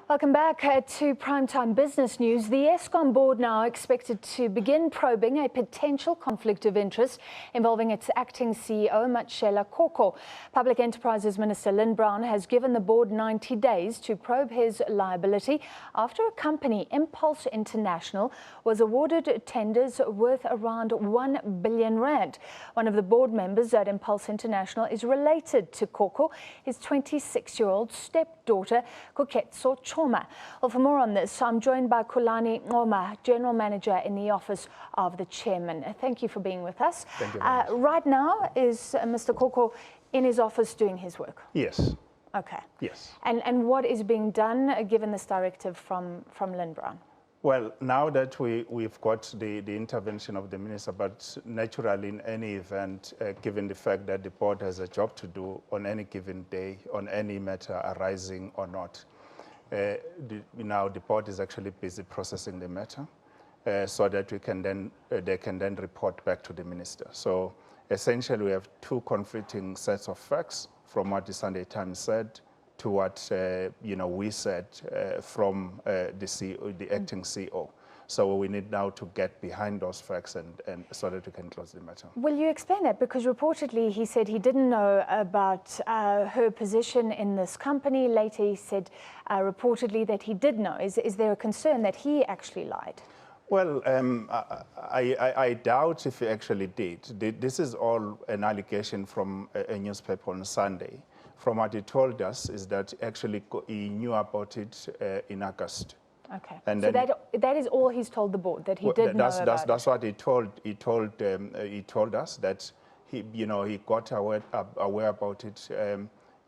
Welcome back to Primetime Business News. The Eskom board now expected to begin probing a potential conflict of interest involving its acting CEO, Matshela Koko. Public Enterprises Minister Lynne Brown has given the board 90 days to probe his liability after a company, Impulse International, was awarded tenders worth around 1 billion rand. One of the board members at Impulse International is related to Koko, his 26-year-old stepdaughter, Koketso Choma. Well, for more on this, I'm joined by Khulani Qoma, General Manager in the Office of the Chairman. Thank you for being with us. Thank you very much. Right now, is Mr. Koko in his office doing his work? Yes. Okay. Yes. And what is being done given this directive from Lynne Brown? Well, now that we've got the intervention of the minister, but naturally in any event, given the fact that the board has a job to do on any given day, on any matter arising or not, now the board is actually busy processing the matter so that they can then report back to the minister. So essentially we have two conflicting sets of facts from what the Sunday Times said to what we said from the CEO, the acting CEO. So we need now to get behind those facts and so that we can close the matter. Will you explain that? Because reportedly he said he didn't know about her position in this company. Later he said reportedly that he did know. Is there a concern that he actually lied? Well, I doubt if he actually did. This is all an allegation from a newspaper on Sunday. From what he told us is that actually he knew about it in August. Okay, and so that is all he's told the board, that he did know about it. That's what he told us, that he got aware about it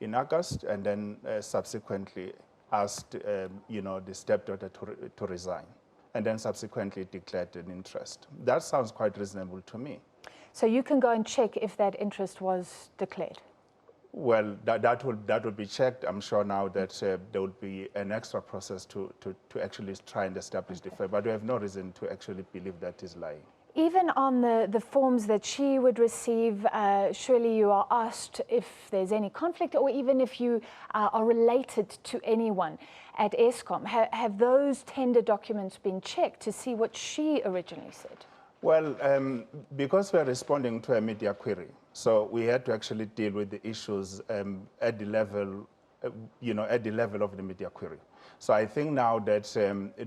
in August, and then subsequently asked the stepdaughter to resign, and then subsequently declared an interest. That sounds quite reasonable to me. So you can go and check if that interest was declared? Well, that will be checked. I'm sure now that there will be an extra process to actually try and establish the fact, but we have no reason to actually believe that is lying. Even on the forms that she would receive, surely you are asked if there's any conflict, or even if you are related to anyone at Eskom. Have those tender documents been checked to see what she originally said? Well, because we're responding to a media query, so we had to actually deal with the issues at the level, at the level of the media query. So I think now that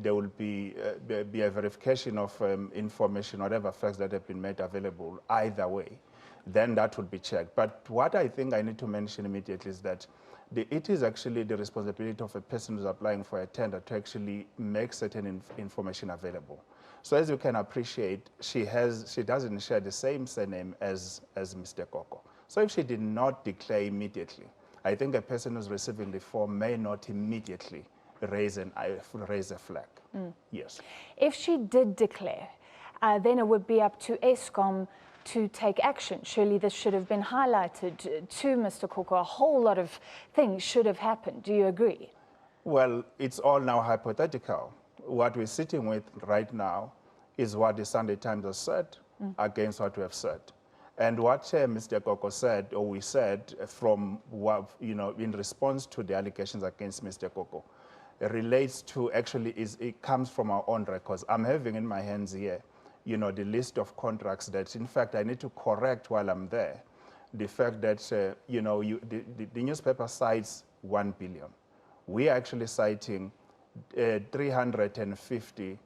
there will be a verification of information, whatever facts that have been made available, either way, then that will be checked. But what I think I need to mention immediately is that it is actually the responsibility of a person who's applying for a tender to actually make certain information available. So as you can appreciate, she doesn't share the same surname as Mr. Koko. So if she did not declare immediately, I think a person who's receiving the form may not immediately raise a flag. Yes. If she did declare, then it would be up to Eskom to take action. Surely this should have been highlighted to Mr. Koko. A whole lot of things should have happened. Do you agree? Well, it's all now hypothetical. What we're sitting with right now is what the Sunday Times has said against what we have said. And what Mr. Koko said, or we said, from what, in response to the allegations against Mr. Koko, relates to actually, it comes from our own records. I'm having in my hands here, the list of contracts that, in fact, I need to correct while I'm there. The fact that, the newspaper cites 1 billion. We are actually citing 350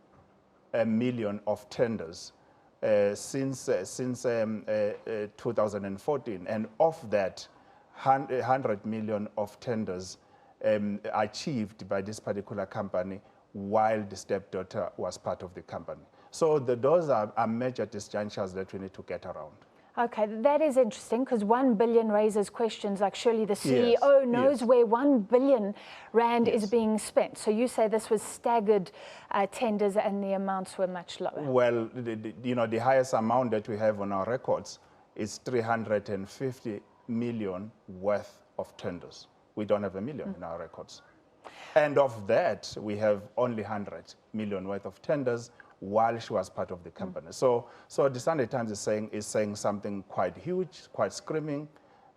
million of tenders since 2014, and of that, 100 million of tenders achieved by this particular company while the stepdaughter was part of the company. So those are major disjunctures that we need to get around. Okay, that is interesting, because 1 billion raises questions like surely the CEO knows where 1 billion rand is being spent. So you say this was staggered tenders and the amounts were much lower. Well, the highest amount that we have on our records is 350 million worth of tenders. We don't have 1 million in our records. And of that, we have only 100 million worth of tenders while she was part of the company. So the Sunday Times is saying something quite huge, quite screaming,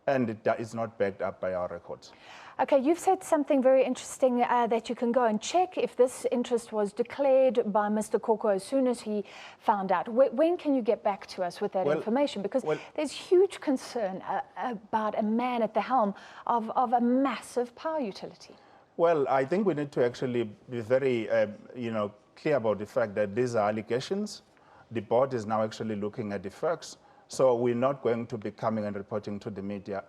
and it is not backed up by our records. Okay, you've said something very interesting that you can go and check if this interest was declared by Mr. Koko as soon as he found out. When can you get back to us with that information? Because there's huge concern about a man at the helm of a massive power utility. Well, I think we need to actually be very, clear about the fact that these are allegations. The board is now actually looking at the facts. So we're not going to be coming and reporting to the media,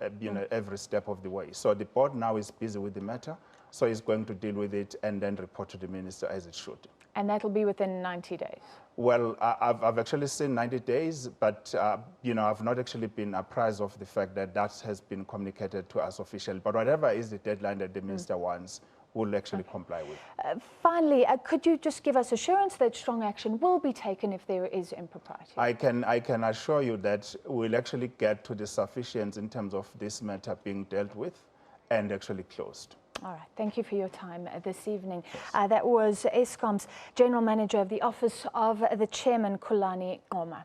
every step of the way. So the board now is busy with the matter. So it's going to deal with it and then report to the minister as it should. And that'll be within 90 days? Well, I've actually seen 90 days, but, I've not actually been apprised of the fact that that has been communicated to us officially. But whatever is the deadline that the minister wants, we'll actually comply with. Finally, could you just give us assurance that strong action will be taken if there is impropriety? I can assure you that we'll actually get to the sufficiency in terms of this matter being dealt with and actually closed. All right. Thank you for your time this evening. That was Eskom's General Manager of the Office of the Chairman, Khulani Qoma.